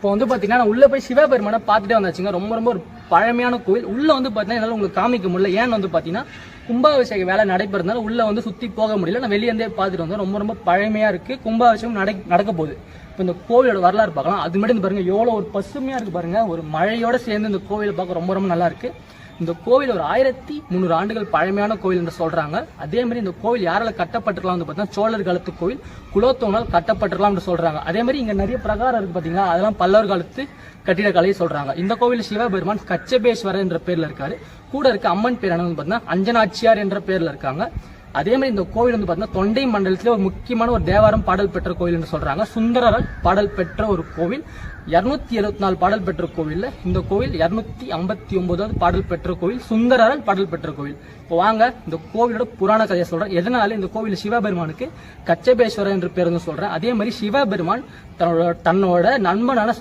இப்போ வந்து பாத்தீங்கன்னா உள்ள போய் சிவபெருமானை பார்த்துட்டே வந்தாச்சுங்க. ரொம்ப ரொம்ப ஒரு பழமையான கோவில். உள்ள வந்து பாத்தீங்கன்னா என்னால உங்களுக்கு காமிக்க முடியல. ஏன்னு வந்து பாத்தீங்கன்னா கும்பாபிஷேக வேலை நடைபெறதுனால உள்ள வந்து சுத்தி போக முடியல. நான் வெளியே இருந்தே பார்த்துட்டு வந்தேன். ரொம்ப ரொம்ப பழமையா இருக்கு. கும்பாபிஷேகம் நடக்க போகுது. இப்போ இந்த கோவிலோட வரலாறு பார்க்கலாம். அது மட்டும் பாருங்க எவ்வளவு ஒரு பசுமையா இருக்கு பாருங்க. ஒரு மழையோட சேர்ந்து இந்த கோவிலை பார்க்க ரொம்ப ரொம்ப நல்லா இருக்கு. இந்த கோவில் ஒரு 1300 ஆண்டுகள் பழமையான கோவில் என்று சொல்றாங்க. அதே மாதிரி இந்த கோவில் யாரால கட்டப்பட்டிருக்கலாம் வந்து பார்த்தீங்கன்னா சோழர் காலத்து கோவில், குலோத்துங்கனால் கட்டப்பட்டிருக்கலாம் என்று சொல்றாங்க. அதே மாதிரி இங்க நிறைய பிரகாரம் இருக்கு பாத்தீங்கன்னா, அதெல்லாம் பல்லவர் காலத்து கட்டிடக்கலையை சொல்றாங்க. இந்த கோவில் சிவபெருமான் கச்சபேஸ்வரர் என்ற பேர்ல இருக்காரு. கூட இருக்க அம்மன் பேர் என்ன பாத்தீங்கன்னா அஞ்சனாச்சியார் என்ற பேர்ல இருக்காங்க. அதே மாதிரி இந்த கோவில் வந்து பாத்தீங்கன்னா தொண்டை மண்டலத்திலே ஒரு முக்கியமான ஒரு தேவாரம் பாடல் பெற்ற கோவில் என்று சொல்றாங்க. சுந்தரரால் பாடல் பெற்ற ஒரு கோவில். 274 பாடல் பெற்ற கோவில். இந்த கோவில் 259வது பாடல் பெற்ற கோவில். சுந்தரரால் பாடல் பெற்ற கோவில். இப்போ வாங்க இந்த கோவிலோட புராண கதையை சொல்றேன். எதனால இந்த கோவில் சிவபெருமானுக்கு கச்சபேஸ்வரர் என்று பேர் சொல்றேன். அதே மாதிரி சிவபெருமான் தன்னோட நண்பனான